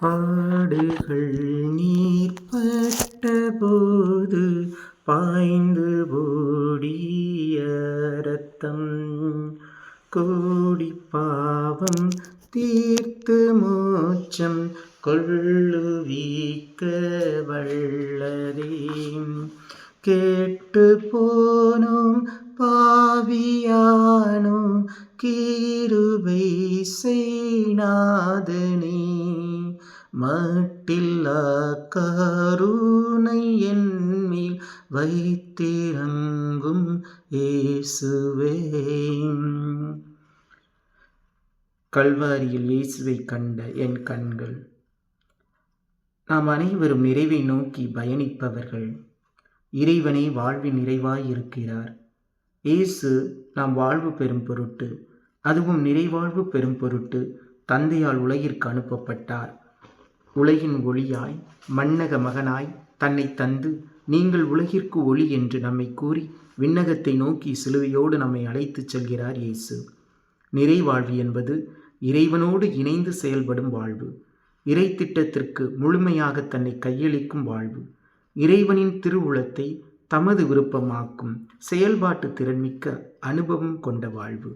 ஆடுகள் நீர்ப்பட்ட போது பாய்ந்து ஓடிய இரத்தம் கோடி பாவம் தீர்த்து மோட்சம் கொள்ளுவிக்க வல்லதே. கேட்டு போனோம் பாவியானோம் கிருபை செய்நாதனே, மட்டில்லா கருணை என்மேல் வைத்திறங்கும் இயேசுவே. கல்வாரியில் இயேசுவை கண்ட என் கண்கள். நாம் அனைவரும் நிறைவை நோக்கி பயணிப்பவர்கள். இறைவனே வாழ்வின் நிறைவாய் இருக்கிறார். இயேசு நாம் வாழ்வு பெறும் பொருட்டு, அதுவும் நிறைவாழ்வு பெறும் பொருட்டு தந்தையால் உலகிற்கு அனுப்பப்பட்டார். உலகின் ஒளியாய் மண்ணக மகனாய் தன்னை தந்து, நீங்கள் உலகிற்கு ஒளி என்று நம்மை கூறி விண்ணகத்தை நோக்கி சிலுவையோடு நம்மை அழைத்துச் செல்கிறார் இயேசு. நிறைவாழ்வு என்பது இறைவனோடு இணைந்து செயல்படும் வாழ்வு. இறை திட்டத்திற்கு முழுமையாக தன்னை கையளிக்கும் வாழ்வு. இறைவனின் திருவுளத்தை தமது விருப்பமாக்கும் செயல்பாட்டு திறன்மிக்க அனுபவம் கொண்ட வாழ்வு.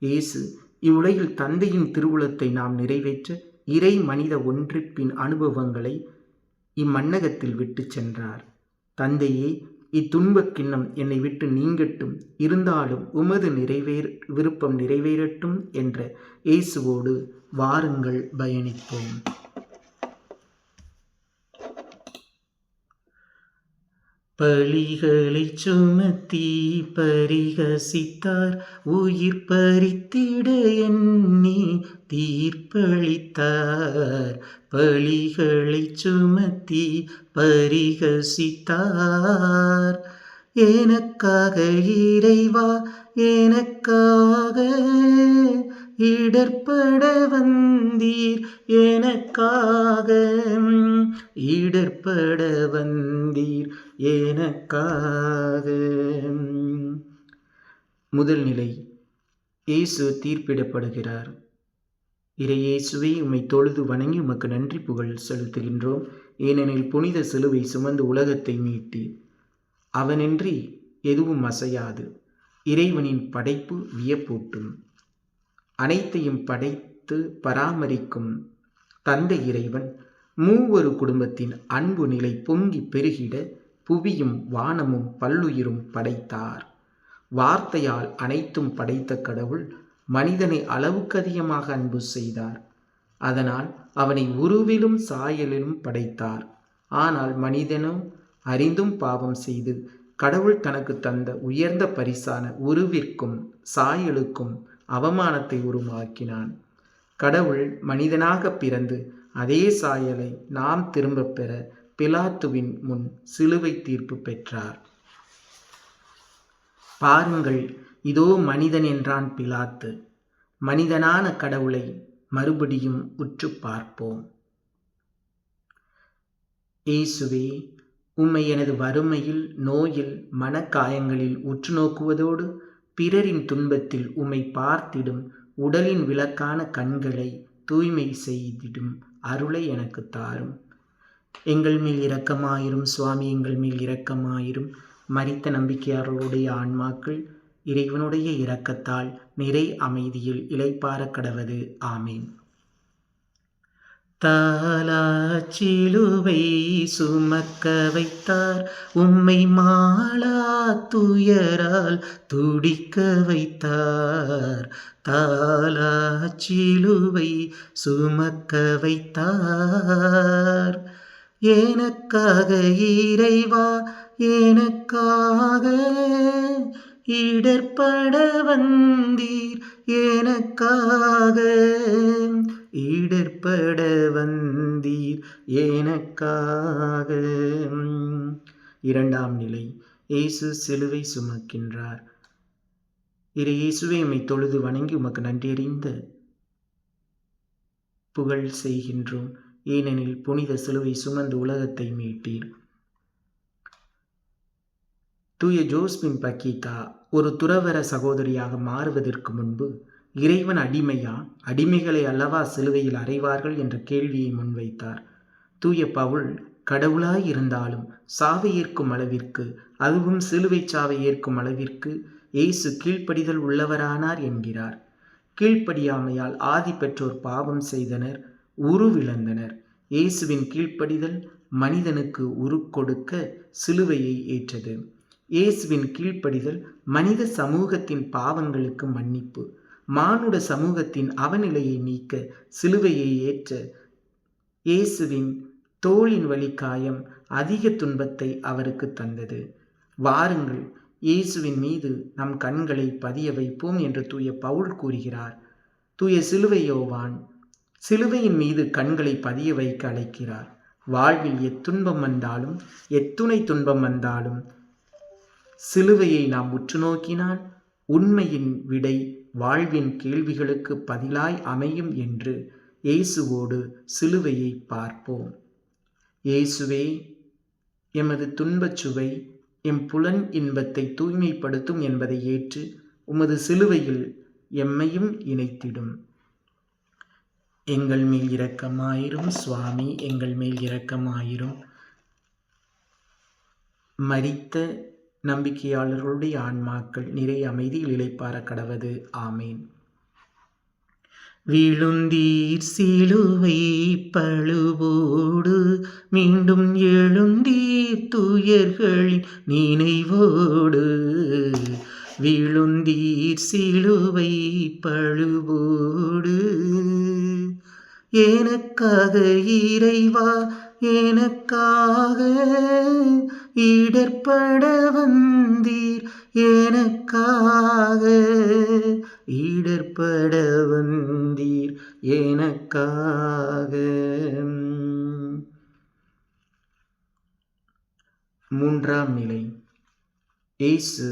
இயேசு இவ்வுலகில் தந்தையின் திருவுளத்தை நாம் நிறைவேற்ற இறை மனித ஒன்றிப்பின் அனுபவங்களை இம்மண்ணகத்தில் விட்டு சென்றார். தந்தையே, இத்துன்பக் கிண்ணம் என்னை விட்டு நீங்கட்டும், இருந்தாலும் உமது விருப்பம் நிறைவேறட்டும் என்ற இயேசுவோடு வாருங்கள் பயணிப்போம். பலிகளை சுமத்தி பரிகசித்தார், உயிர் பறித்திட எண்ணி தீர்ப்பளித்தார். பலிகளை சுமத்தி பரிகசித்தார், எனக்காக இறைவா எனக்காக இடர்பட வந்தீர், எனக்காக இடர்பட வந்தீர், எனக்காக. முதல் நிலை, இயேசு தீர்ப்பிடப்படுகிறார். இறையேசுவே, உம்மை தொழுது வணங்கி உமக்கு நன்றி புகழ் செலுத்துகின்றோம். ஏனெனில் புனித சிலுவை சுமந்து உலகத்தை மீட்டீர். அவனின்றி எதுவும் அசையாது. இறைவனின் படைப்பு வியப்பூட்டும். அனைத்தையும் படைத்து பராமரிக்கும் தந்தை இறைவன் மூவொரு குடும்பத்தின் அன்பு நிலை பொங்கி பெருகிட புவியும் வானமும் பல்லுயிரும் படைத்தார். வார்த்தையால் அனைத்தும் படைத்த கடவுள் மனிதனை அளவுக்கு அதிகமாக அன்பு செய்தார். அதனால் அவனை உருவிலும் சாயலிலும் படைத்தார். ஆனால் மனிதனோ அறிந்தும் பாவம் செய்து கடவுள் தனக்கு தந்த உயர்ந்த பரிசான உருவிற்கும் சாயலுக்கும் அவமானத்தை உருவாக்கினான். கடவுள் மனிதனாக பிறந்து அதே சாயலை நாம் திரும்ப பெற பிலாத்துவின் முன் சிலுவை தீர்ப்பு பெற்றார். பாருங்கள், இதோ மனிதன் என்றான் பிலாத்து. மனிதனான கடவுளை மறுபடியும் உற்று பார்ப்போம். இயேசுவே, உம்மை எனது வறுமையில், நோயில், மனக்காயங்களில் உற்று நோக்குவதோடு பிறரின் துன்பத்தில் உம்மை பார்த்திடும் உடலின் விளக்கான கண்களை தூய்மை செய்திடும் அருளை எனக்கு தாரும். எங்கள் மேல் இரக்கமாயிரும் சுவாமி, எங்கள் மேல் இரக்கமாயிரும். மரித்த நம்பிக்கையாளர்களுடைய ஆன்மாக்கள் இறைவனுடைய இரக்கத்தால் நிறை அமைதியில் இளைப்பாற கடவது. ஆமீன். தாலாச்சிலுவை சுமக்க வைத்தார், உம்மை மாளா துயரால் துடிக்க வைத்தார். தாலாச்சிலுவை சுமக்க வைத்தார், எனக்காக இறைவா எனக்காக இடர்பட வந்தீர், எனக்காக இடர்பட வந்தீர், எனக்காக. இரண்டாம் நிலை, இயேசு சிலுவை சுமக்கின்றார். இயேசுவை உம்மை தொழுது வணங்கி உமக்கு நன்றியறிந்த புகழ் செய்கின்றோம். ஏனெனில் புனித சிலுவை சுமந்து உலகத்தை மீட்டீர். தூய ஜோஸ்பின் பக்கீதா ஒரு துறவற சகோதரியாக மாறுவதற்கு முன்பு இறைவன் அடிமையா? அடிமைகளை அல்லவா சிலுவையில் அறைவார்கள் என்ற கேள்வியை முன்வைத்தார். தூய பவுல் கடவுளாய் இருந்தாலும் சாவை ஏற்கும் அளவிற்கு, அதுவும் சிலுவை சாவை ஏற்கும் அளவிற்கு இயேசு கீழ்ப்படிதல் உள்ளவரானார் என்கிறார். கீழ்ப்படியாமையால் ஆதி பெற்றோர் பாவம் செய்தனர், உருவிழந்தனர். இயேசுவின் கீழ்ப்படிதல் மனிதனுக்கு உருக்கொடுக்க சிலுவையை ஏற்றது. இயேசுவின் கீழ்ப்படிதல் மனித சமூகத்தின் பாவங்களுக்கு மன்னிப்பு, மானுட சமூகத்தின் அவநிலையை நீக்க சிலுவையை ஏற்ற இயேசுவின் தோளின் வலிக்காயம் அதிக துன்பத்தை அவருக்கு தந்தது. வாருங்கள், இயேசுவின் மீது நம் கண்களை பதிய வைப்போம் என்று தூய பவுல் கூறுகிறார். தூய சிலுவை யோவான் சிலுவையின் மீது கண்களை பதிய வைக்க அழைக்கிறார். வாழ்வில் எத்துன்பம் வந்தாலும், எத்துணை துன்பம் வந்தாலும் சிலுவையை நாம் உற்று நோக்கினால் உண்மையின் விடை வாழ்வின் கேள்விகளுக்கு பதிலாய் அமையும் என்று இயேசுவோடு சிலுவையை பார்ப்போம். இயேசுவே, எமது துன்பச் சுவை எம் புலன் இன்பத்தை தூய்மைப்படுத்தும் என்பதை ஏற்று உமது சிலுவையில் எம்மையும் இணைத்திடும். எங்கள் மேல் இரக்கமாயிரும் சுவாமி, எங்கள் மேல் இரக்கமாயிரும். மரித்த நம்பிக்கையாளர்களுடைய ஆன்மாக்கள் நிறை அமைதியில் இளைப்பாற கடவது. ஆமேன். விழுந்தீர் சிலுவை பழுவோடு, மீண்டும் எழுந்தீர் துயர்களின் நினைவோடு. விழுந்தீர் சிலுவை பழுவோடு, எனக்காக இறைவா, எனக்காக இடர்பட வந்தீர், எனக்காக இடர்பட வந்தீர், எனக்காக. மூன்றாம் நிலை. இயேசு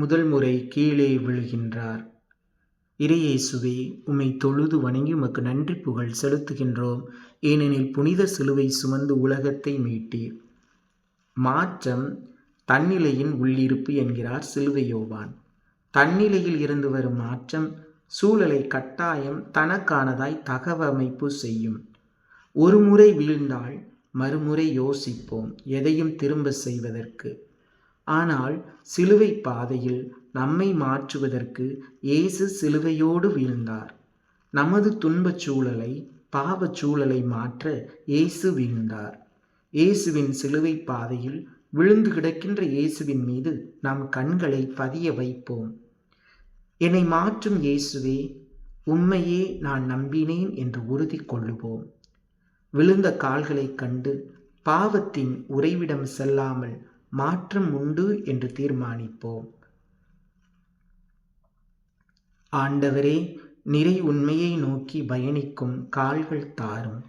முதல் முறை கீழே விழுகின்றார். இறையேசுவே, உம்மை தொழுது வணங்கி உமக்கு நன்றி புகழ் செலுத்துகின்றோம். ஏனெனில் புனித சிலுவை சுமந்து உலகத்தை மீட்டீர். மாற்றம் தன்னிலையின் உள்ளிருப்பு என்கிறார் சிலுவை யோவான். தன்னிலையில் இருந்து வரும் மாற்றம் சூழலை கட்டாயம் தனக்கானதாய் தகவமைப்பு செய்யும். ஒரு முறை வீழ்ந்தால் மறுமுறை யோசிப்போம் எதையும் திரும்ப செய்வதற்கு. ஆனால் சிலுவை பாதையில் நம்மை மாற்றுவதற்கு இயேசு சிலுவையோடு வீழ்ந்தார். நமது துன்பச் சூழலை, பாவச் சூழலை மாற்ற இயேசு வீழ்ந்தார். இயேசுவின் சிலுவை பாதையில் விழுந்து கிடக்கின்ற இயேசுவின் மீது நம் கண்களை பதிய வைப்போம். என்னை மாற்றும் இயேசுவே, உம்மையே நான் நம்பினேன் என்று உறுதி கொள்ளுவோம். விழுந்த கால்களை கண்டு பாவத்தின் உறைவிடம் செல்லாமல் மாற்றம் உண்டு என்று தீர்மானிப்போம். ஆண்டவரே, நிறை உண்மையை நோக்கி பயணிக்கும் கால்கள் தாரும்.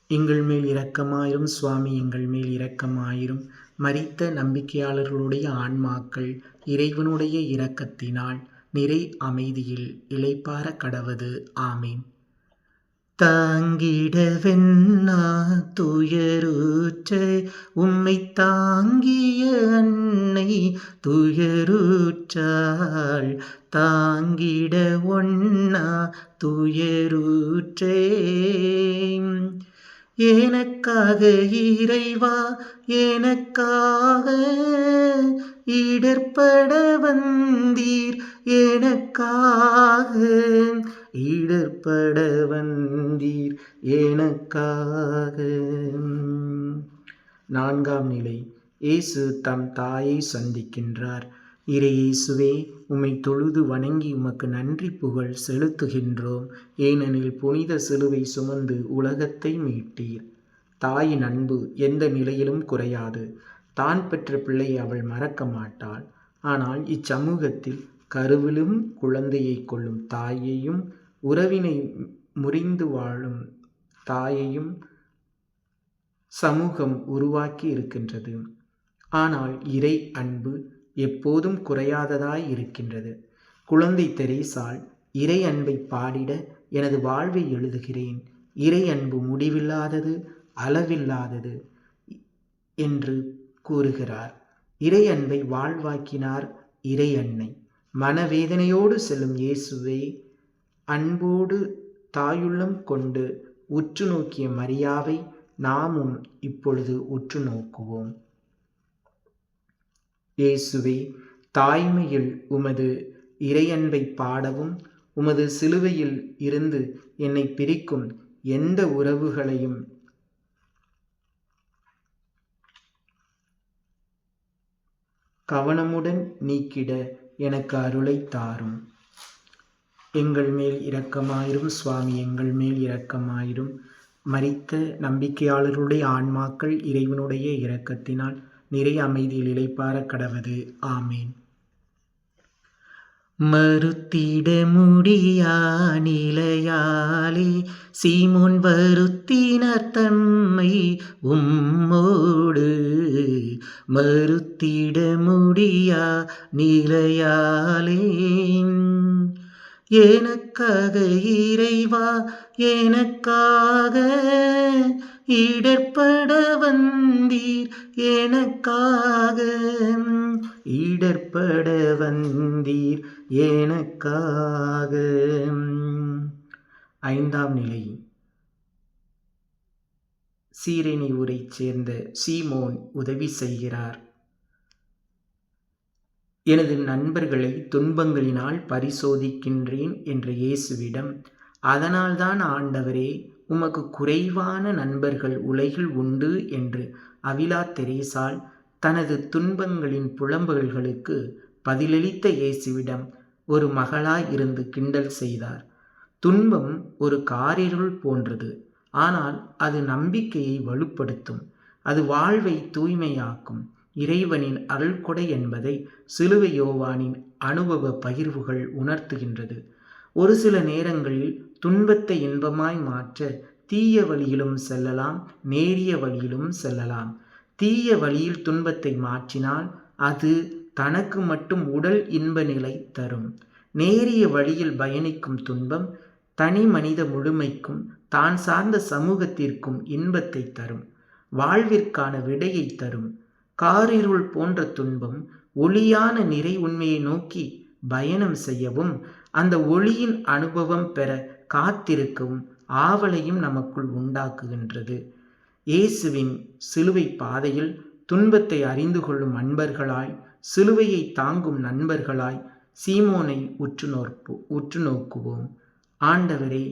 எங்கள் மேல் இரக்கமாயிரும் சுவாமி, எங்கள் மேல் இரக்கமாயிரும். மரித்த நம்பிக்கையாளர்களுடைய ஆன்மாக்கள் இறைவனுடைய இரக்கத்தினால் நிறை அமைதியில் இளைப்பாற கடவது. ஆமீன். தாங்கிடவென்னா துயருற்ற உம்மை தாங்கிய அன்னை துயருற்றாள். தாங்கிட ஒன்னா துயருற்றேன். எனக்காக இறைவா, எனக்காக இடர்பட வந்தீர், எனக்காக இடர்பட வந்தீர், எனக்காக. நான்காம் நிலை. இயேசு தம் தாயை சந்திக்கின்றார். இறையேசுவே, உம்மை தொழுது வணங்கி உமக்கு நன்றி புகழ் செலுத்துகின்றோம். ஏனெனில் புனித சிலுவை சுமந்து உலகத்தை மீட்டீர். தாயின் அன்பு எந்த நிலையிலும் குறையாது. தான் பெற்ற பிள்ளையை அவள் மறக்க மாட்டாள். ஆனால் இச்சமூகத்தில் கருவிலும் குழந்தையை கொள்ளும் தாயையும், உறவினை முறிந்து வாழும் தாயையும் சமூகம் உருவாக்கி இருக்கின்றது. ஆனால் இறை அன்பு எப்போதும் குறையாததாய் இருக்கின்றது. குழந்தை தெரேசாள் இறை அன்பை பாடிட எனது வாழ்வை எழுதுகிறேன். இறை அன்பு முடிவில்லாதது, அளவில்லாதது என்று கூறுகிறார். இறை அன்பை வாழ்வாக்கினார் இறை அன்னை. மனவேதனையோடு செல்லும் இயேசுவே, அன்போடு தாயுள்ளம் கொண்டு உற்று நோக்கிய மரியாவை நாமும் இப்பொழுது உற்று நோக்குவோம். இயேசுவே, தாய்மையில் உமது இறையன்பை பாடவும் உமது சிலுவையில் இருந்து என்னை பிரிக்கும் எந்த உறவுகளையும் கவனமுடன் நீக்கிட எனக்கு அருளை தாரும். எங்கள் மேல் இரக்கமாயிரும் சுவாமி, எங்கள் மேல் இரக்கமாயிரும். மரித்த நம்பிக்கையாளர்களுடைய ஆன்மாக்கள் இறைவனுடைய இரக்கத்தினால் நிறைய அமைதியில் இளைப்பாற கடவது. ஆமேன். மறுத்திட முடியா நிலையாலே சீமோன் வருத்தினர் தம்மை உம்மோடு. மறுத்திட முடியா நிலையாலே எனக்காக இறைவா, எனக்காக இடர்பட வந்தீர், எனக்காக இடர்பட வந்தீர், எனக்காக. 5ஆம் நிலை. சீரேனி ஊரைச் சேர்ந்த சீமோன் உதவி செய்கிறார். எனது நண்பர்களை துன்பங்களினால் பரிசோதிக்கின்றேன் என்ற இயேசுவிடம், அதனால்தான் ஆண்டவரே உமக்கு குறைவான நண்பர்கள் உலகில் உண்டு என்று அவிலா தெரேசாள் தனது துன்பங்களின் புலம்பல்களுக்கு பதிலளித்த இயேசுவிடம் ஒரு மகளாய் இருந்து கிண்டல் செய்தார். துன்பம் ஒரு காரிருள் போன்றது, ஆனால் அது நம்பிக்கையை வலுப்படுத்தும், அது வாழ்வை தூய்மையாக்கும். இறைவனின் அருள்கொடை என்பதை சிலுவை யோவானின் அனுபவ பகிர்வுகள் உணர்த்துகின்றது. ஒரு சில நேரங்களில் துன்பத்தை இன்பமாய் மாற்ற தீய வழியிலும் செல்லலாம், நேரிய வழியிலும் செல்லலாம். தீய வழியில் துன்பத்தை மாற்றினால் அது தனக்கு மட்டும் உடல் இன்ப நிலை தரும். நேரிய வழியில் பயணிக்கும் துன்பம் தனி மனித முழுமைக்கும் தான் சார்ந்த சமூகத்திற்கும் இன்பத்தை தரும், வாழ்விற்கான விடையை தரும். காரிருள் போன்ற துன்பம் ஒளியான நிறை உண்மையை நோக்கி பயணம் செய்யவும் அந்த ஒளியின் அனுபவம் பெற காத்திருக்கவும் ஆவலையும் நமக்குள் உண்டாக்குகின்றது. இயேசுவின் சிலுவை பாதையில் துன்பத்தை அறிந்து கொள்ளும் அன்பர்களாய், சிலுவையை தாங்கும் நண்பர்களாய் சீமோனை உற்று நோக்குவோம். ஆண்டவரே,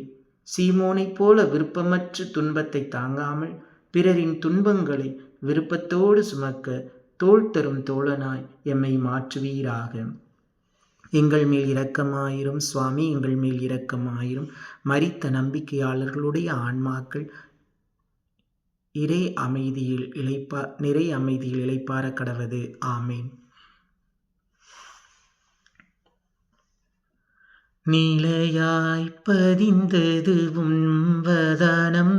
சீமோனைப் போல விருப்பமற்ற துன்பத்தை தாங்காமல் பிறரின் துன்பங்களை விருப்பத்தோடு சுமக்க தோள் தரும் தோழனாய் எம்மை மாற்றுவீராக. எங்கள் மேல் இரக்கமாயிரும் சுவாமி, எங்கள் மேல் இரக்கமாயிரும். மரித்த நம்பிக்கையாளர்களுடைய ஆன்மாக்கள் நிறை அமைதியில் இளைப்பாற கடவது. ஆமேன். நிலையாய் பதிந்தது உம்பதனம்,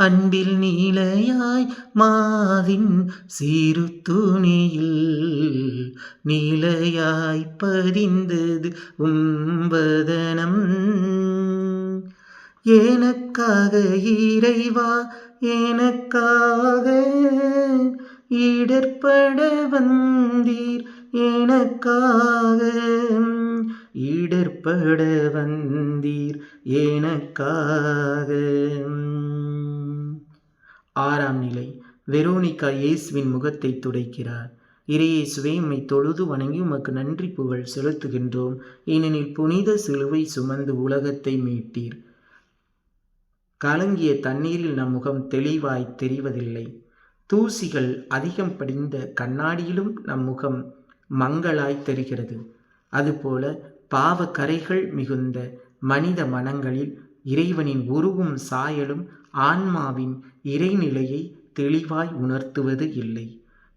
அன்பில் நிலையாய் மாதின் சிறு துணியில். நிலையாய் பதிந்தது உம்பதனம், எனக்காக இறைவா, எனக்காக இடர்பட வந்தீர், எனக்காக இடர்பட வந்தீர், எனக்காக. 6ஆம் நிலை. வெரோனிகா இயேசுவின் முகத்தை துடைக்கிறார். இறையேசுவே, உம்மை தொழுது வணங்கி உமக்கு நன்றி புகழ் செலுத்துகின்றோம். ஏனெனில் புனித சிலுவை சுமந்து உலகத்தை மீட்டீர். கலங்கிய தண்ணீரில் நம் முகம் தெளிவாய் தெரிவதில்லை. தூசிகள் அதிகம் படிந்த கண்ணாடியிலும் நம் முகம் மங்களாய் தெரிகிறது. அதுபோல பாவ கரைகள் மிகுந்த மனித மனங்களில் இறைவனின் உருவும் சாயலும் ஆன்மாவின் இறைநிலையை தெளிவாய் உணர்த்துவது இல்லை.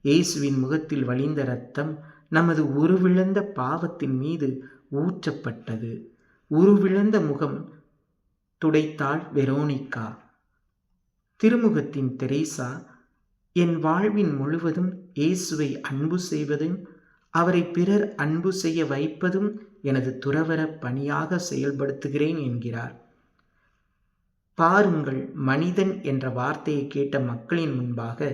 இயேசுவின் முகத்தில் வழிந்த இரத்தம் நமது உருவிழந்த பாவத்தின் மீது ஊற்றப்பட்டது. உருவிழந்த முகம் துடைத்தாள் வெரோனிகா. திருமுகத்தின் தெரேசா, என் வாழ்வின் முழுவதும் இயேசுவை அன்பு செய்வதும் அவரை பிறர் அன்பு செய்ய வைப்பதும் எனது துறவற பணியாக செயல்படுத்துகிறேன் என்கிறார். பாருங்கள் மனிதன் என்ற வார்த்தையை கேட்ட மக்களின் முன்பாக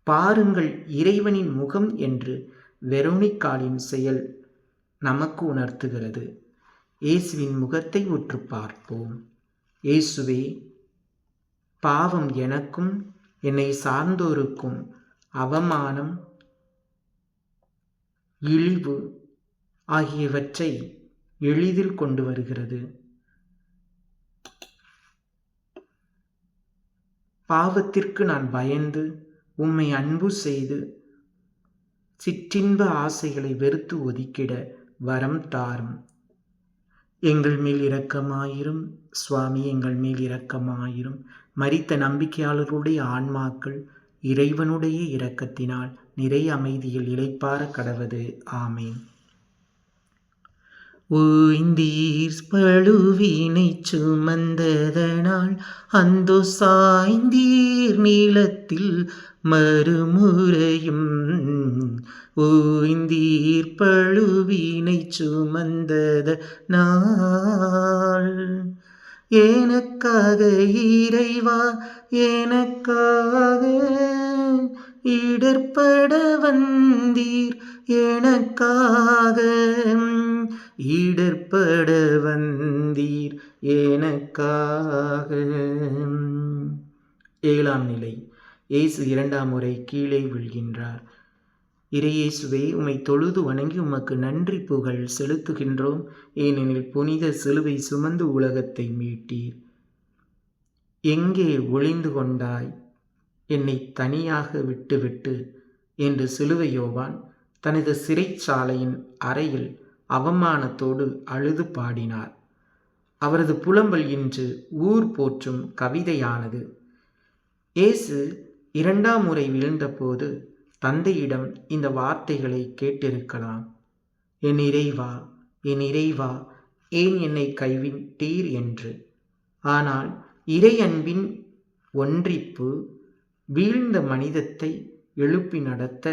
பாருங்கள் இறைவனின் முகம் என்று வெரோனிகாலின் செயல் நமக்கு உணர்த்துகிறது. இயேசுவின் முகத்தை உற்று பார்ப்போம். இயேசுவே, பாவம் எனக்கும் என்னை சார்ந்தோருக்கும் அவமானம், இழிவு ஆகியவற்றை எளிதில் கொண்டு வருகிறது. பாவத்திற்கு நான் பயந்து உம்மை அன்பு செய்து சிற்றின்ப ஆசைகளை வெறுத்து ஒதுக்கிட வரம் தாரும். எங்கள் மேல் இரக்கமாயிரும் சுவாமி, எங்கள் மேல் இரக்கமாயிரும். மரித்த நம்பிக்கையாளர்களுடைய ஆன்மாக்கள் இறைவனுடைய இரக்கத்தினால் நிறை அமைதியில் இளைப்பாற கடவது. ஆமேன். ஓய்ந்தீர் பழுவினை சுமந்ததனால் அந்தோ சாய்ந்தீர் நீளத்தில் மறுமுறையும். ஓய்ந்தீர் பழுவினை சுமந்ததனால் எனக்காக இறைவா, எனக்காக இடர்பட வந்தீர், எனக்காக இடர்பட வந்தீர், எனக்காக. 7ஆம் நிலை. இயேசு 2ஆம் முறை கீழே விழுகின்றார். இறையேசுவே, உம்மை தொழுது வணங்கி உமக்கு நன்றி புகழ் செலுத்துகின்றோம். ஏனெனில் புனித சிலுவை சுமந்து உலகத்தை மீட்டீர். எங்கே ஒளிந்து கொண்டாய், என்னை தனியாக விட்டுவிட்டு என்று சிலுவை யோவான் தனது சிறைச்சாலையின் அறையில் அவமானத்தோடு அழுது பாடினார். அவரது புலம்பல் இன்று ஊர் போற்றும் கவிதையானது. இயேசு 2ஆம் முறை வீழ்ந்தபோது தந்தையிடம் இந்த வார்த்தைகளை கேட்டிருக்கலாம். என் இறைவா, என் இறைவா, ஏன் என்னை கைவிட்டீர் என்று. ஆனால் இறை அன்பின் ஒன்றிப்பு வீழ்ந்த மனிதத்தை எழுப்பி நடத்த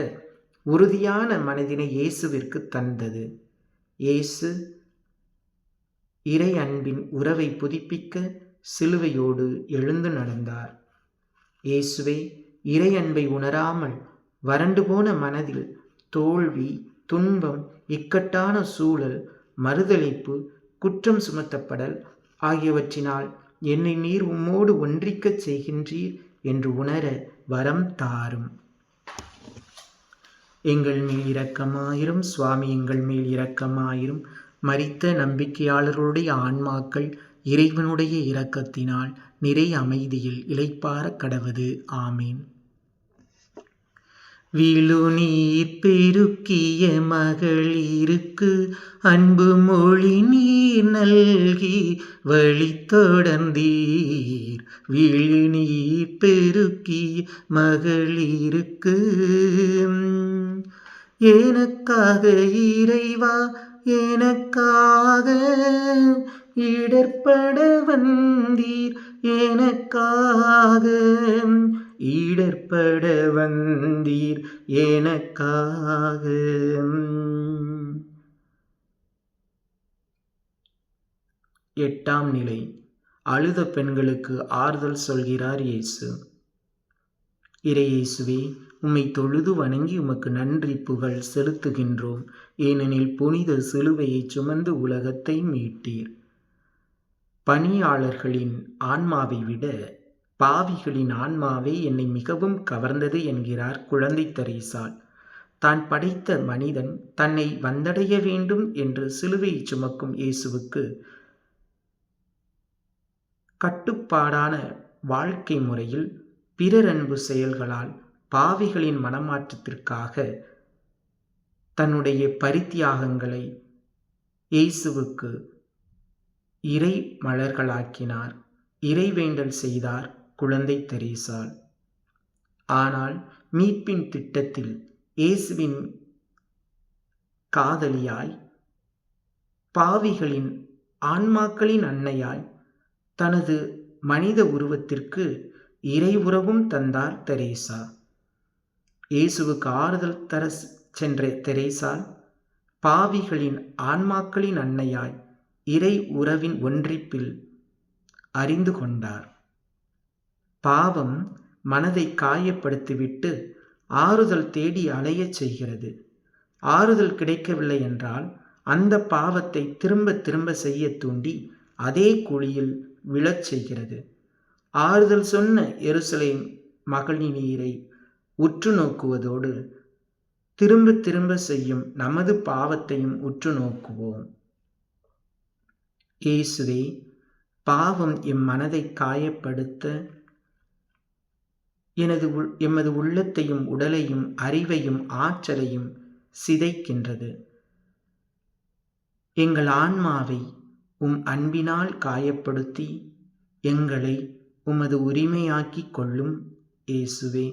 உறுதியான மனதினை இயேசுவிற்கு தந்தது. இயேசு இறை அன்பின் உறவை புதுப்பிக்க சிலுவையோடு எழுந்து நடந்தார். இயேசுவே, இறை அன்பை உணராமல் வறண்டு போன மனதில் தோல்வி, துன்பம், இக்கட்டான சூழல், மறுதலிப்பு, குற்றம் சுமத்தப்படல் ஆகியவற்றினால் என்னை நீர் உம்மோடு ஒன்றிக்கச் செய்கின்றீர் என்று உணர வரம் தாரும். எங்கள் மேல் இரக்கமாயிரும் சுவாமி, எங்கள் மேல் இரக்கமாயிரும். மரித்த நம்பிக்கையாளர்களுடைய ஆன்மாக்கள் இறைவனுடைய இரக்கத்தினால் நிறை அமைதியில் இளைப்பாற கடவது. ஆமீன். விழுநீர் பெருக்கிய மகளிருக்கு அன்பு மொழி நீர் நல்கி வழி தொடர்ந்தீர். விழுநீர் பெருக்கிய மகளிருக்கு எனக்காக இறைவா, எனக்காக இடர்பட வந்தீர், எனக்காக இடர்பட வந்தீர், எனக்காக. 8ஆம் நிலை. அழுத பெண்களுக்கு ஆறுதல் சொல்கிறார் இயேசு. இறையேசுவே, உம்மை தொழுது வணங்கி உமக்கு நன்றி புகழ் செலுத்துகின்றோம். ஏனெனில் புனித சிலுவையை சுமந்து உலகத்தை மீட்டீர். பணியாளர்களின் ஆன்மாவை விட பாவிகளின் ஆன்மாவே என்னை மிகவும் கவர்ந்தது என்கிறார் குழந்தை தெரேசாள். தான் படைத்த மனிதன் தன்னை வந்தடைய வேண்டும் என்று சிலுவையை சுமக்கும் இயேசுவுக்கு கட்டுப்பாடான வாழ்க்கை முறையில் பிறர் அன்பு செயல்களால் பாவிகளின் மனமாற்றத்திற்காக தன்னுடைய பரித்தியாகங்களை இயேசுவுக்கு இறை மலர்களாக்கினார். இறைவேண்டல் செய்தார் குழந்தை தெரேசாள். ஆனால் மீட்பின் திட்டத்தில் இயேசுவின் காதலியாய், பாவிகளின் ஆன்மாக்களின் அன்னையாய் தனது மனித உருவத்திற்கு இறை உறவும் தந்தார் தெரேசா. இயேசுவுக்கு ஆறுதல் தர சென்ற தெரேசாள் பாவிகளின் ஆன்மாக்களின் அன்னையாய் இறை உறவின் ஒன்றிப்பில் அறிந்து கொண்டார். பாவம் மனதை காயப்படுத்திவிட்டு ஆறுதல் தேடி அலையச் செய்கிறது. ஆறுதல் கிடைக்கவில்லை என்றால் அந்த பாவத்தை திரும்ப திரும்ப செய்ய தூண்டி அதே குழியில் விழச் செய்கிறது. ஆறுதல் சொன்ன எருசலேம் மகளிரை உற்று நோக்குவதோடு திரும்ப திரும்ப செய்யும் நமது பாவத்தையும் உற்று நோக்குவோம். இயேசுவே, பாவம் எம் மனதை காயப்படுத்த எமது உள்ளத்தையும் உடலையும் அறிவையும் ஆற்றலையும் சிதைக்கின்றது. எங்கள் ஆன்மாவை அன்பினால் காயப்படுத்தி எங்களை உமது உரிமையாக்கிக் கொள்ளும் இயேசுவே.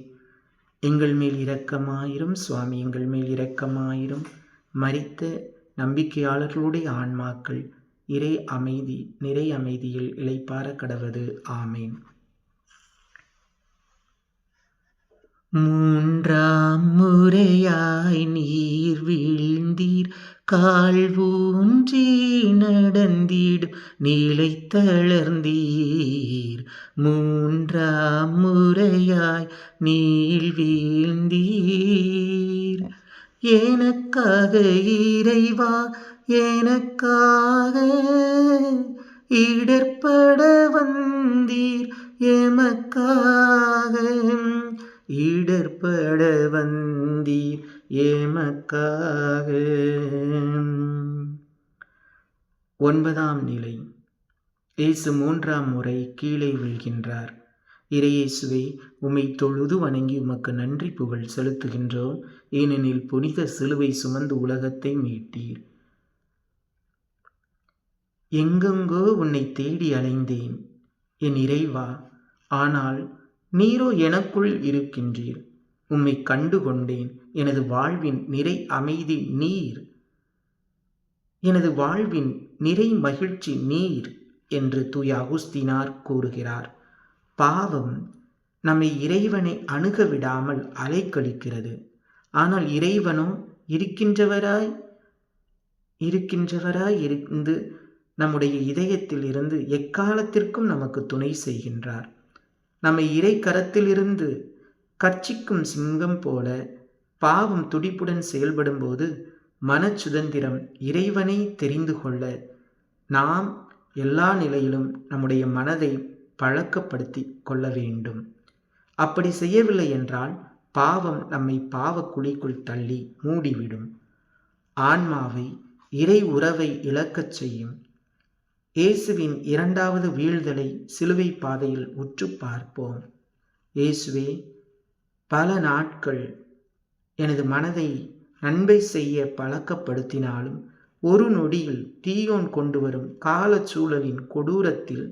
எங்கள் மேல் இரக்கமாயிரும் சுவாமி, எங்கள் மேல் இரக்கமாயிரும். மரித்த நம்பிக்கையாளர்களுடைய ஆன்மாக்கள் நிறை அமைதியில் இளைப்பாற கடவது. ஆமேன். மூன்றாம் முறையாய் நீர் வீழ்ந்தீர், கால் ஊன்றி நடந்தீடும் நிலை தளர்ந்தீர். மூன்றாம் முறையாய் நீர் வீழ்ந்தீர். எனக்காக இறைவா, எனக்காக இடர்பட வந்தீர், எமக்காக இடர்பட வந்தீர், எமக்காக. 9ஆம் நிலை. இயேசு 3ஆம் முறை கீழே விழுகின்றார். இறையேசுவே, உம்மை தொழுது வணங்கி உமக்கு நன்றி புகழ் செலுத்துகின்றோம். ஏனெனில் புனித சிலுவை சுமந்து உலகத்தை மீட்டீர். எங்கெங்கோ உன்னை தேடி அலைந்தேன் என் இறைவா, ஆனால் நீரோ எனக்குள் இருக்கின்றீர். உம்மை கண்டு கொண்டேன். எனது வாழ்வின் நிறை அமைதி நீர், எனது வாழ்வின் நிறை மகிழ்ச்சி நீர் என்று தூய அகுஸ்தீனார் கூறுகிறார். பாவம் நம்மை இறைவனை அணுக விடாமல் அலைக்கழிக்கிறது. ஆனால் இறைவனோ இருக்கின்றவராய் இருந்து நம்முடைய இதயத்தில் இருந்து எக்காலத்திற்கும் நமக்கு துணை செய்கின்றார். நம்மை இறை கரத்திலிருந்து கர்ச்சிக்கும் சிங்கம் போல பாவம் துடிப்புடன் செயல்படும் போது மனச்சுதந்திரம் இறைவனை தெரிந்து கொள்ள நாம் எல்லா நிலையிலும் நம்முடைய மனதை பழக்கப்படுத்தி கொள்ள வேண்டும். அப்படி செய்யவில்லை என்றால் பாவம் நம்மை பாவ குழிக்குள் தள்ளி மூடிவிடும். ஆன்மாவை இறை உறவை இழக்கச் செய்யும். இயேசுவின் 2வது வீழ்தலை சிலுவை பாதையில் உற்று பார்ப்போம். இயேசுவே, பல நாட்கள் எனது மனதை நன்மை செய்ய பழக்கப்படுத்தினாலும் ஒரு நொடியில் தீயோன் கொண்டு வரும் காலச்சூழலின் கொடூரத்தில்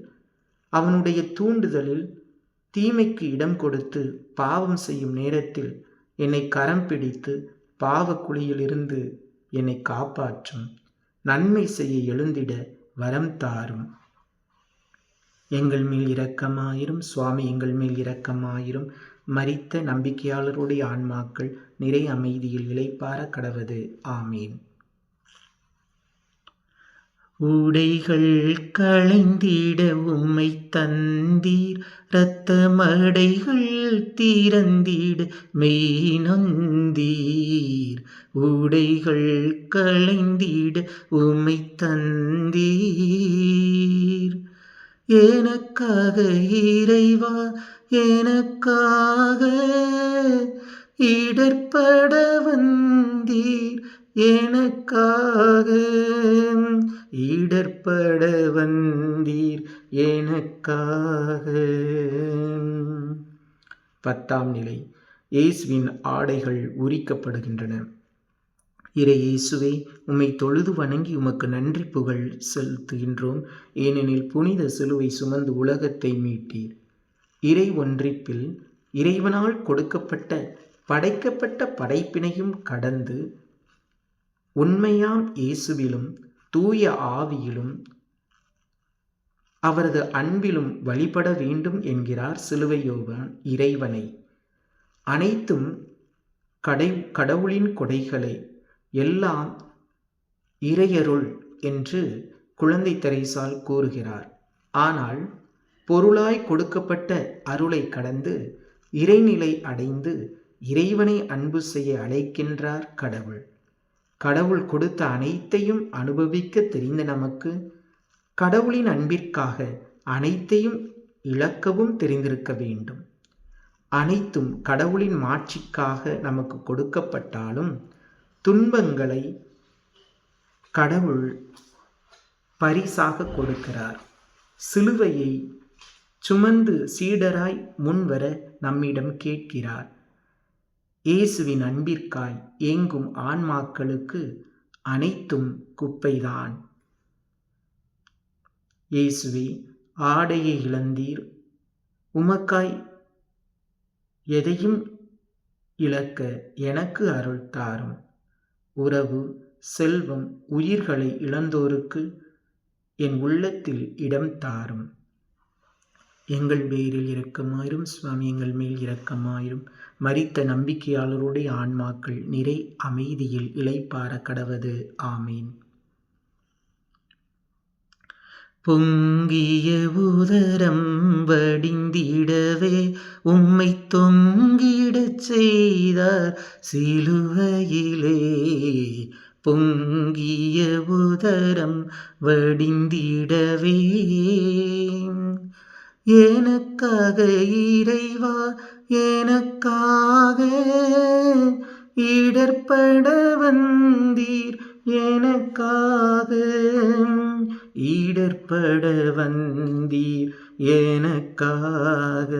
அவனுடைய தூண்டுதலில் தீமைக்கு இடம் கொடுத்து பாவம் செய்யும் நேரத்தில் என்னை கரம் பிடித்து பாவ குழியிலிருந்து என்னை காப்பாற்றும். நன்மை செய்ய எழுந்திட வரம் தாரும். எங்கள் மேல் இரக்கமாயிரும் சுவாமி, எங்கள் மேல் இரக்கமாயிரும். மரித்த நம்பிக்கையாளருடைய ஆன்மாக்கள் நிறை அமைதியில் இளைப்பாற கடவது. ஆமீன். உடைகள் களைந்திட உம்மை தந்தீர், இரத்த மடைகள் திறந்திட மெய் நொந்தீர். உடைகள் களைந்திட உம்மை தந்தீர். எனக்காக இறைவா, எனக்காக இடர்பட வந்தீர், எனக்காக இடர்பட வந்தீர், எனக்காக. 10ஆம் நிலை. இயேசுவின் ஆடைகள் உரிக்கப்படுகின்றன. இறை இயேசுவே, உம்மை தொழுது வணங்கி உமக்கு நன்றி புகழ் செலுத்துகின்றோம். ஏனெனில் புனித சிலுவை சுமந்து உலகத்தை மீட்டீர். இறை ஒன்றிப்பில் இறைவனால் படைக்கப்பட்ட படைப்பினையும் கடந்து உண்மையாம் இயேசுவிலும் தூய ஆவியிலும் அவரது அன்பிலும் வழிபட வேண்டும் என்கிறார் சிலுவையோவான் இறைவனை. அனைத்தும் கடவுளின் கொடைகளை, எல்லாம் இறையருள் என்று குழந்தை தெரேசால் கூறுகிறார். ஆனால் பொருளாய் கொடுக்கப்பட்ட அருளை கடந்து இறைநிலை அடைந்து இறைவனை அன்பு செய்ய அழைக்கின்றார் கடவுள். கடவுள் கொடுத்த அனைத்தையும் அனுபவிக்க தெரிந்த நமக்கு கடவுளின் அன்பிற்காக அனைத்தையும் இழக்கவும் தெரிந்திருக்க வேண்டும். அனைத்தும் கடவுளின் மாட்சிக்காக நமக்கு கொடுக்கப்பட்டாலும் துன்பங்களை கடவுள் பரிசாக கொடுக்கிறார். சிலுவையை சுமந்து சீடராய் முன்வர நம்மிடம் கேட்கிறார். இயேசுவின் அன்பிற்காய் ஏங்கும் ஆன்மாக்களுக்கு அனைத்தும் குப்பைதான். இயேசுவே, ஆடையை இழந்தீர், உமக்காய் எதையும் இழக்க எனக்கு அருள் தாரும். உறவு, செல்வம், உயிர்களை இழந்தோருக்கு என் உள்ளத்தில் இடம் தாரும். எங்கள் பேரில் இரக்கமாயிரும் சுவாமி, எங்கள் மேல் இரக்கமாயிரும். மரித்த நம்பிக்கையாளருடைய ஆன்மாக்கள் நிறை அமைதியில் இளைப்பாற கடவது. ஆமீன். பொங்கிய உதரம் வடிந்திடவே உம்மை தொங்கிடச் செய்தார் சிலுவையிலே. பொங்கிய உதரம் வடிந்திடவே எனக்காக இறைவா, எனக்காக இடர்பட வந்தீர், எனக்காக இடர்பட வந்தீர், எனக்காக.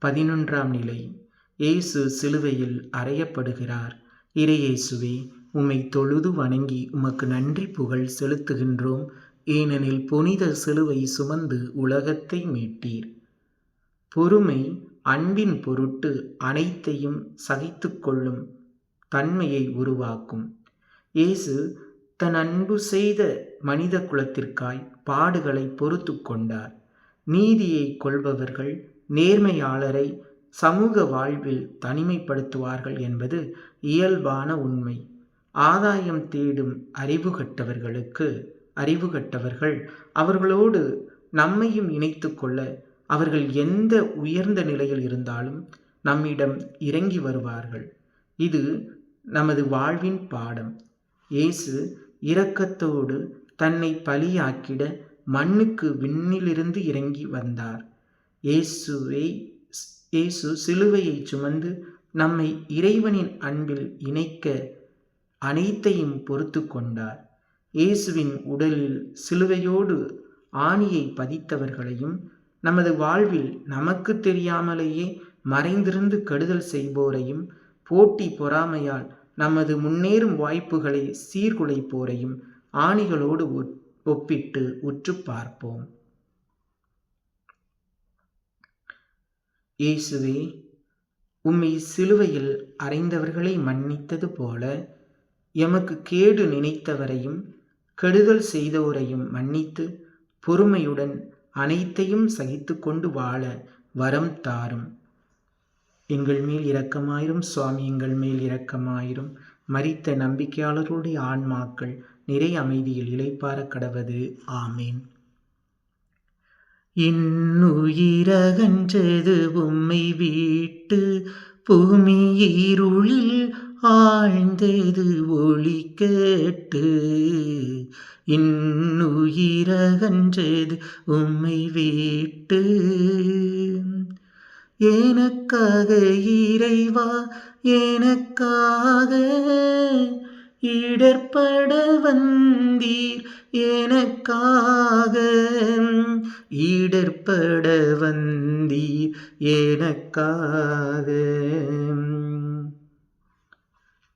11ஆம் நிலை. இயேசு சிலுவையில் அறையப்படுகிறார். இறையேசுவே, உம்மை தொழுது வணங்கி உமக்கு நன்றி புகழ் செலுத்துகின்றோம். ஏனெனில் புனித சிலுவை சுமந்து உலகத்தை மீட்டீர். பொறுமை அன்பின் பொருட்டு அனைத்தையும் சகித்து கொள்ளும் தன்மையை உருவாக்கும். இயேசு தன் அன்பு செய்த மனித குலத்திற்காய் பாடுகளை பொறுத்து கொண்டார். நீதியை கொள்பவர்கள் நேர்மையாளரை சமூக வாழ்வில் தனிமைப்படுத்துவார்கள் என்பது இயல்பான உண்மை. ஆதாயம் தேடும் அறிவுகட்டவர்கள் அவர்களோடு நம்மையும் இணைத்து கொள்ள அவர்கள் எந்த உயர்ந்த நிலையில் இருந்தாலும் நம்மிடம் இறங்கி வருவார்கள். இது நமது வாழ்வின் பாடம். இயேசு இரக்கத்தோடு தன்னை பலியாக்கிட மண்ணுக்கு விண்ணிலிருந்து இறங்கி வந்தார். இயேசு சிலுவையை சுமந்து நம்மை இறைவனின் அன்பில் இணைக்க அனைத்தையும் பொறுத்து கொண்டார். இயேசுவின் உடலில் சிலுவையோடு ஆணியை பதித்தவர்களையும் நமது வாழ்வில் நமக்கு தெரியாமலேயே மறைந்திருந்து கெடுதல் செய்வோரையும் போட்டி பொறாமையால் நமது முன்னேறும் வாய்ப்புகளை சீர்குலைப்போரையும் ஆணிகளோடு ஒப்பிட்டு உற்று பார்ப்போம். இயேசுவே, உம்மை சிலுவையில் அறைந்தவர்களை மன்னித்தது போல எமக்கு கேடு நினைத்தவரையும் கெடுதல் செய்தோரையும் மன்னித்து பொறுமையுடன் அனைத்தையும் சகித்து கொண்டு வாழ வரம் தாரும். எங்கள் மேல் இரக்கமாயிரும் சுவாமி, எங்கள் மேல் இரக்கமாயிரும். மரித்த நம்பிக்கையாளருடைய ஆன்மாக்கள் நிறை அமைதியில் இளைப்பாற கடவது. ஆமீன். இன்னுயிரகன்றது உம்மை வீட்டு பூமி இருளில் ஆழ்ந்தது ஒளி கேட்டு. இன்னுயிரகன்றது உம்மை வீட்டு எனக்காக இறைவா, எனக்காக இடர்பட வந்தீர், எனக்காக இடர்பட வந்தீர், எனக்காக.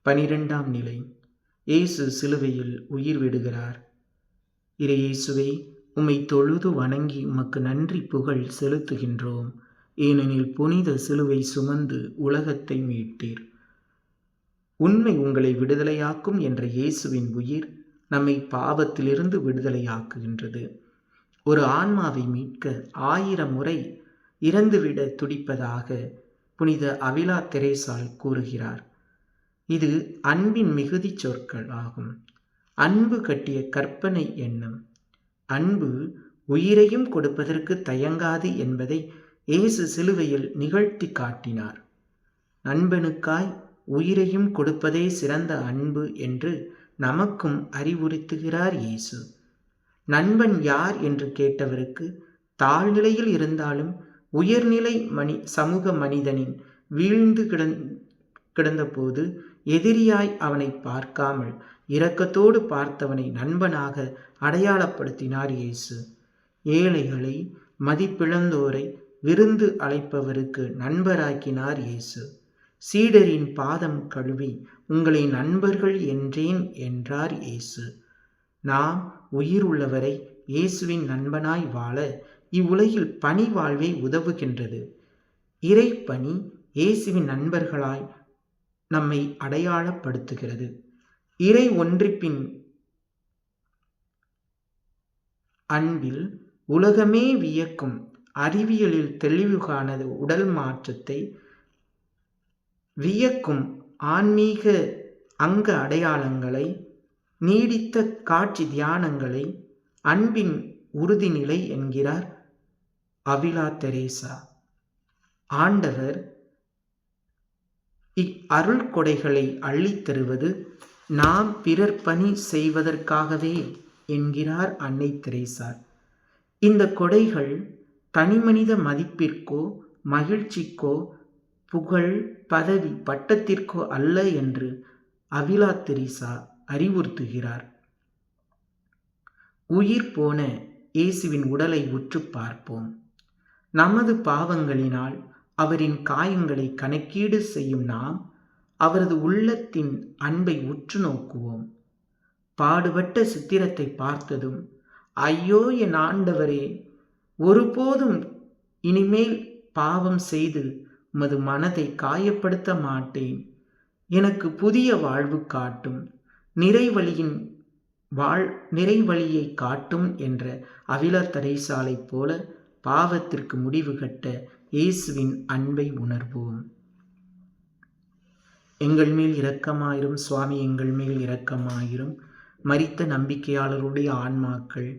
12ஆம் நிலை. இயேசு சிலுவையில் உயிர் விடுகிறார். இறையேசுவே, உம்மை தொழுது வணங்கி உமக்கு நன்றி புகழ் செலுத்துகின்றோம். ஏனெனில் புனித சிலுவை சுமந்து உலகத்தை மீட்டீர். உண்மை உங்களை விடுதலையாக்கும் என்ற இயேசுவின் உயிர் நம்மை பாவத்திலிருந்து விடுதலையாக்குகின்றது. ஒரு ஆன்மாவை மீட்க 1000 முறை இறந்துவிட துடிப்பதாக புனித அவிலா தெரேசால் கூறுகிறார். இது அன்பின் மிகுதி சொற்கள் ஆகும். அன்பு கட்டிய கற்பனை எண்ணம். அன்பு உயிரையும் கொடுப்பதற்கு தயங்காது என்பதை இயேசு சிலுவையில் நிகழ்த்தி காட்டினார். நண்பனுக்காய் உயிரையும் கொடுப்பதே சிறந்த அன்பு என்று நமக்கும் அறிவுறுத்துகிறார் இயேசு. நண்பன் யார் என்று கேட்டவருக்கு, தாழ்நிலையில் இருந்தாலும் உயர்நிலை சமூக மனிதனின் வீழ்ந்து கிடந்தபோது எதிரியாய் அவனை பார்க்காமல் இரக்கத்தோடு பார்த்தவனை நண்பனாக அடையாளப்படுத்தினார் இயேசு. ஏழைகளை, மதிப்பிழந்தோரை விருந்து அழைப்பவருக்கு நண்பராக்கினார் இயேசு. சீடரின் பாதம் கழுவி உங்களை நண்பர்கள் என்றேன் என்றார் இயேசு. நாம் உயிர் உள்ளவரை இயேசுவின் நண்பனாய் வாழ இவ்வுலகில் பணி வாழ்வே உதவுகின்றது. இறை பணி இயேசுவின் நண்பர்களாய் நம்மை அடையாளப்படுத்துகிறது. இறை ஒன்றிப்பின் அன்பில் உலகமே வியக்கும் அறிவியலில் தெளிவு காணது உடல் மாற்றத்தை வியக்கும் ஆன்மீக அங்க அடையாளங்களை, நீடித்த காட்சி தியானங்களை அன்பின் உறுதிநிலை என்கிறார் அவிலா தெரேசா. ஆண்டவர் அருள் கொடைகளை அள்ளித் தருவது நாம் பிறர் பணி செய்வதற்காகவே என்கிறார் அன்னை தெரேசா. இந்த கொடைகள் தனிமனித மதிப்பிற்கோ மகிழ்ச்சிக்கோ புகழ், பதவி, பட்டத்திற்கோ அல்ல என்று அவிலா தெரேசா அறிவுறுத்துகிறார். உயிர் போன இயேசுவின் உடலை உற்று பார்ப்போம். நமது பாவங்களினால் அவரின் காயங்களை கணக்கீடு செய்யும் நாம் அவரது உள்ளத்தின் அன்பை உற்று நோக்குவோம். பாடுபட்ட சித்திரத்தை பார்த்ததும், ஐயோ என் ஆண்டவரே, ஒருபோதும் இனிமேல் பாவம் செய்து உமது மனதை காயப்படுத்த மாட்டேன், எனக்கு புதிய வாழ்வு காட்டும், நிறைவழியை காட்டும் என்ற அவிலா தெரேசாலை போல பாவத்திற்கு முடிவு கட்ட இயேசுவின் அன்பை உணர்வோம். எங்கள் மேல் இரக்கமாயிரும் சுவாமி, எங்கள் மேல் இரக்கமாயிரும். மரித்த நம்பிக்கையாளருடைய ஆன்மாக்கள்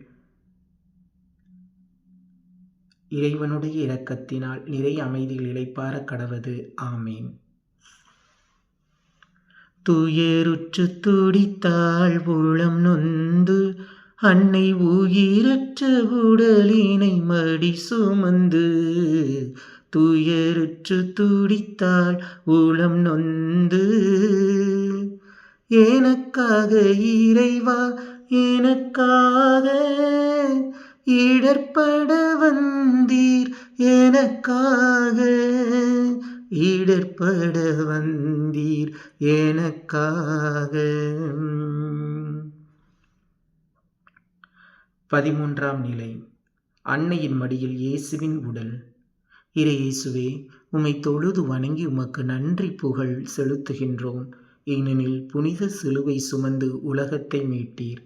இறைவனுடைய இரக்கத்தினால் நிறை அமைதியில் இளைப்பாற கடவது. ஆமீன். துயருற்று துடித்தாள் உளம் நொந்து, அன்னை உயிரற்ற உடலினை மடி சுமந்து. துயருற்று துடித்தாள் உளம் நொந்து, எனக்காக இறைவா எனக்காக இடர்பட வந்தீர், எனக்காக இடர்பட வந்தீர், எனக்காக. 13ஆம் நிலை. அன்னையின் மடியில் இயேசுவின் உடல். இறை இயேசுவே, உம்மை தொழுது வணங்கி உமக்கு நன்றி புகழ் செலுத்துகின்றோம். ஏனெனில் புனித சிலுவை சுமந்து உலகத்தை மீட்டீர்.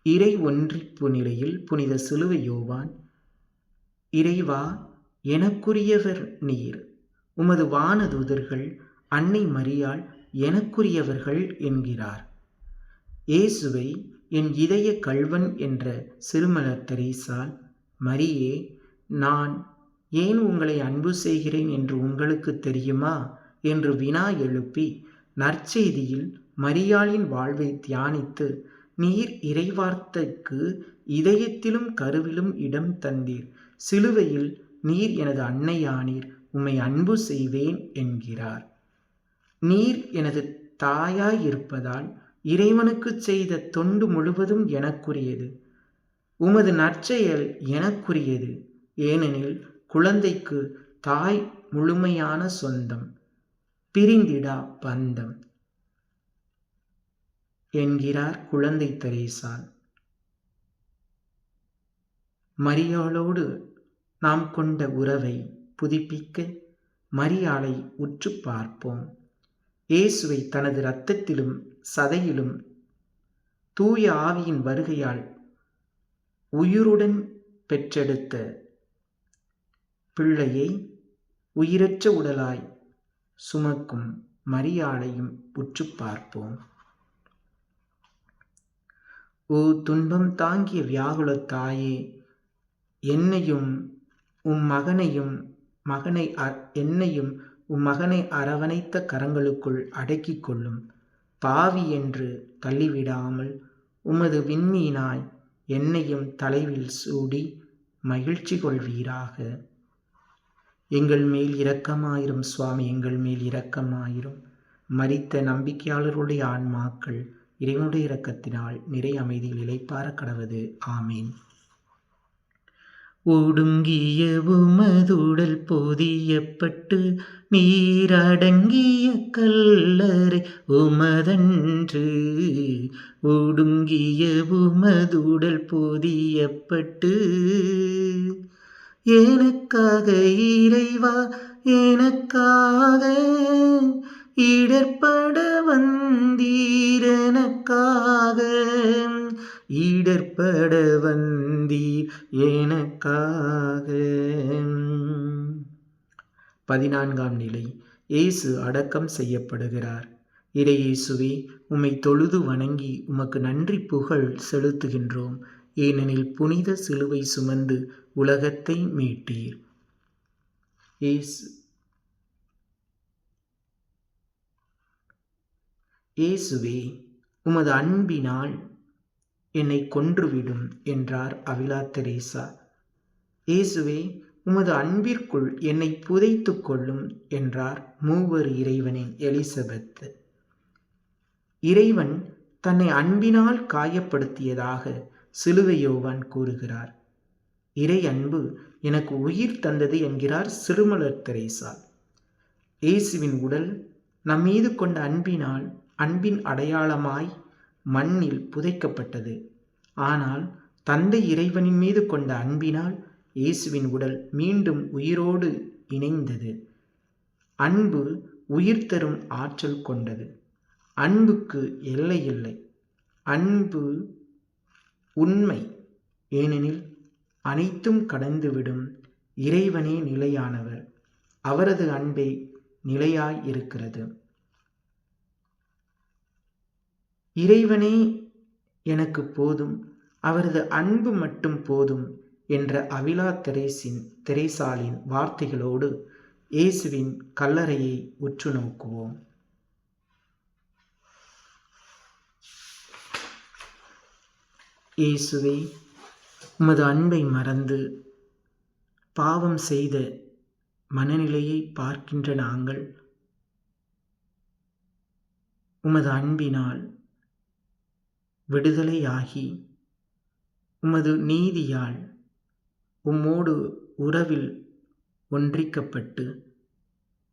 இறை ஒன்றிப்பு நிலையில் புனித சிலுவை யோவான், இறைவா எனக்குரியவர் நீர், உமது வானதூதர்கள் அன்னை மரியாள் எனக்குரியவர்கள் என்கிறார். இயேசுவை என் இதய கள்வன் என்ற சிறுமலர் தெரேசாள், மரியே, நான் ஏன் உங்களை அன்பு செய்கிறேன் என்று உங்களுக்கு தெரியுமா என்று வினா எழுப்பி நற்செய்தியில் மரியாளின் வாழ்வை தியானித்து, நீர் இறைவார்த்தைக்கு இதயத்திலும் கருவிலும் இடம் தந்தீர், சிலுவையில் நீர் எனது அன்னையானீர், உம்மை அன்பு செய்வேன் என்கிறார். நீர் எனது தாயாயிருப்பதால் இறைவனுக்கு செய்த தொண்டு முழுவதும் எனக்குரியது. உமது நற்செயல் எனக்குரியது. ஏனெனில் குழந்தைக்கு தாய் முழுமையான சொந்தம், பிரிந்திடா பந்தம் என்கிறார் குழந்தை தெரேசாள். மரியாளோடு நாம் கொண்ட உறவை புதுப்பிக்க மரியாளை உற்று பார்ப்போம். இயேசுவை தனது இரத்தத்திலும் சதையிலும் தூய ஆவியின் வருகையால் உயிருடன் பெற்றெடுத்த பிள்ளையை உயிரற்ற உடலாய் சுமக்கும் மரியாளையும் உற்று பார்ப்போம். ஓ துன்பம் தாங்கிய வியாகுல தாயே, என்னையும் என்னையும் உம் மகனை அரவணைத்த கரங்களுக்குள் அடக்கிக் கொள்ளும். பாவி என்று தள்ளிவிடாமல் உமது விண்மீனாய் என்னையும் தலைவில் சூடி மகிழ்ச்சி கொள்வீராக. எங்கள் மேல் இரக்கமாயிரும் சுவாமி, எங்கள் மேல் இரக்கமாயிரும். மரித்த நம்பிக்கையாளருடைய ஆன்மாக்கள் இறைவனுடைய இரக்கத்தினால் நிறை அமைதியில் இளைப்பாற கடவது. ஆமீன். ஒடுங்கிய உமதுடல் பொதியப்பட்டு நீரடங்கிய கல்லறை உமதன்று. ஒடுங்கிய உமதுடல் பொதியப்பட்டு எனக்காக இறைவா, எனக்காக இடர்பட வந்தீர், எனக்காக இடர்பட வந்தீர், எனக்காக. 14ஆம் நிலை. இயேசு அடக்கம் செய்யப்படுகிறார். இறையேசுவே, உம்மை தொழுது வணங்கி உமக்கு நன்றி புகழ் செலுத்துகின்றோம். ஏனெனில் புனித சிலுவை சுமந்து உலகத்தை மீட்டீர். இயேசுவே, உமது அன்பினால் என்னை கொன்றுவிடும் என்றார் அவிலா தெரேசா. இயேசுவே, உமது அன்பிற்குள் என்னை புதைத்து கொள்ளும் என்றார் மூவர் இறைவனின் எலிசபெத். இறைவன் தன்னை அன்பினால் காயப்படுத்தியதாக சிலுவை யோவான் கூறுகிறார். இறை அன்பு எனக்கு உயிர் தந்தது என்கிறார் சிறுமலர் தெரேசா. இயேசுவின் உடல் நம்மீது கொண்ட அன்பினால் அன்பின் அடையாளமாய் மண்ணில் புதைக்கப்பட்டது. ஆனால் தந்தை இறைவனின் மீது கொண்ட அன்பினால் இயேசுவின் உடல் மீண்டும் உயிரோடு இணைந்தது. அன்பு உயிர் தரும் ஆற்றல் கொண்டது. அன்புக்கு எல்லை இல்லை. அன்பு உண்மை. ஏனெனில் அனைத்தும் கடந்துவிடும் இறைவனே நிலையானவர். அவரது அன்பே நிலையாய் இருக்கிறது. இறைவனே எனக்கு போதும், அவரது அன்பு மட்டும் போதும் என்ற அவிலா தெரேசாளின் வார்த்தைகளோடு இயேசுவின் கல்லறையை உற்று நோக்குவோம். இயேசுவே, உமது அன்பை மறந்து பாவம் செய்த மனநிலையை பார்க்கின்ற நாங்கள் உமது அன்பினால் விடுதலையாகி உமது நீதியால் உம்மோடு உறவில் ஒன்றிக்கப்பட்டு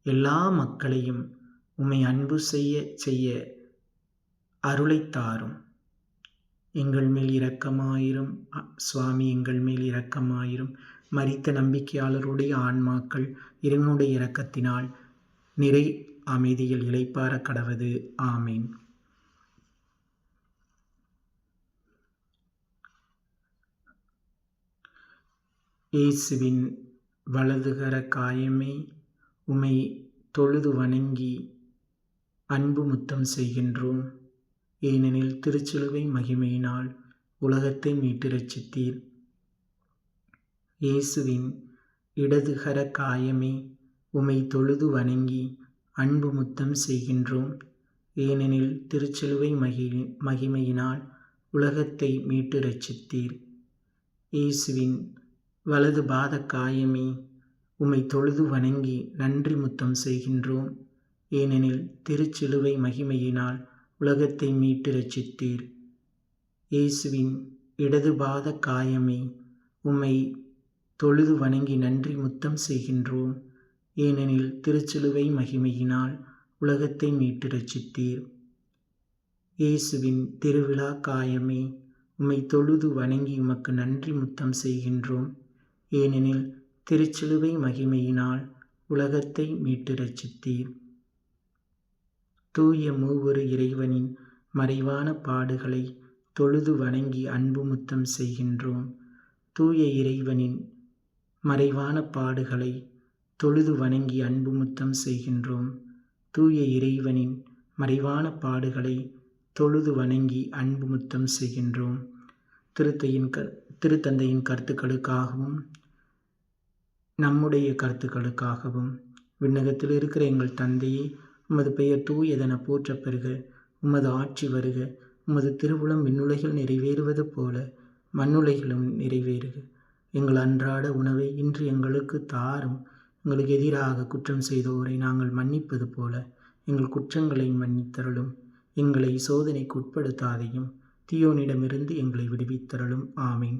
எல்லா மக்களையும் உம்மை அன்பு செய்ய அருளைத்தாரும். எங்கள் மேல் இரக்கமாயிரும் சுவாமி, எங்கள் மேல் இரக்கமாயிரும். மரித்த நம்பிக்கையாளருடைய ஆன்மாக்கள் இறைவனுடைய இரக்கத்தினால் நிறை அமைதியில் இளைப்பாற கடவது. ஆமீன். இயேசுவின் வலதுகர காயமே, உம்மை தொழுது வணங்கி அன்பு முத்தம் செய்கின்றோம். ஏனெனில் திருச்சிலுவை மகிமையினால் உலகத்தை மீட்டு ரட்சித்தீர். இயேசுவின் இடதுகர காயமே, உம்மை தொழுது வணங்கி அன்பு முத்தம் செய்கின்றோம். ஏனெனில் திருச்சிலுவை மகிமையினால் உலகத்தை மீட்டு ரட்சித்தீர். இயேசுவின் வலது பாத காயமே, உம்மை தொழுது வணங்கி நன்றி முத்தம் செய்கின்றோம். ஏனெனில் திருச்சிலுவை மகிமையினால் உலகத்தை மீட்டு ரட்சித்தீர். இயேசுவின் இடது பாத காயமே, உம்மை தொழுது வணங்கி நன்றி முத்தம் செய்கின்றோம். ஏனெனில் திருச்சிலுவை மகிமையினால் உலகத்தை மீட்டு ரட்சித்தீர். இயேசுவின் திருவிழா காயமே, உம்மை தொழுது வணங்கி உமக்கு நன்றி முத்தம் செய்கின்றோம். ஏனெனில் திருச்சிலுவை மகிமையினால் உலகத்தை மீட்டு ரட்சித்தீர். தூய மூவொரு இறைவனின் மறைவான பாடுகளை தொழுது வணங்கி அன்பு முத்தம் செய்கின்றோம். தூய இறைவனின் மறைவான பாடுகளை தொழுது வணங்கி அன்பு முத்தம் செய்கின்றோம். தூய இறைவனின் மறைவான பாடுகளை தொழுது வணங்கி அன்பு முத்தம் செய்கின்றோம். திருத்தந்தையின் கருத்துக்களுக்காகவும் நம்முடைய கருத்துக்களுக்காகவும் விண்ணகத்தில் இருக்கிற எங்கள் தந்தையே, உமது பெயர் தூயதென போற்றப் பெறுக. உமது ஆட்சி வருக. உமது திருவுளம் விண்ணுலகில் நிறைவேறுவது போல மண்ணுலகிலும் நிறைவேறுக. எங்கள் அன்றாட உணவை இன்று எங்களுக்கு தாரும். எங்களுக்கு எதிராக குற்றம் செய்தோரை நாங்கள் மன்னிப்பது போல எங்கள் குற்றங்களை மன்னித்தருளும். எங்களை சோதனைக்கு உட்படுத்தாதையும் தீயோனிடமிருந்து எங்களை விடுவித்தருளும். ஆமீன்.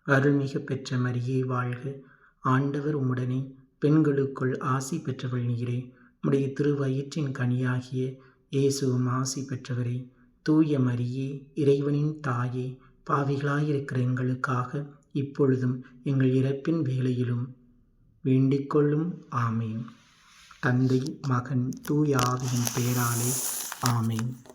அருள்மிகு பெற்ற மரியே வாழ்க. ஆண்டவர் உம்முடனே, பெண்களுக்குள் ஆசி பெற்றவள் நீரே. உம்முடைய திருவயிற்றின் கனியாகிய இயேசுவும் ஆசி பெற்றவரே. தூய மரியே, இறைவனின் தாயே, பாவிகளாயிருக்கிற எங்களுக்காக இப்பொழுதும் எங்கள் இறப்பின் வேளையிலும் வேண்டிக்கொள்ளும். ஆமீன். தந்தை, மகன், தூய ஆவியின் பெயராலே. ஆமீன்.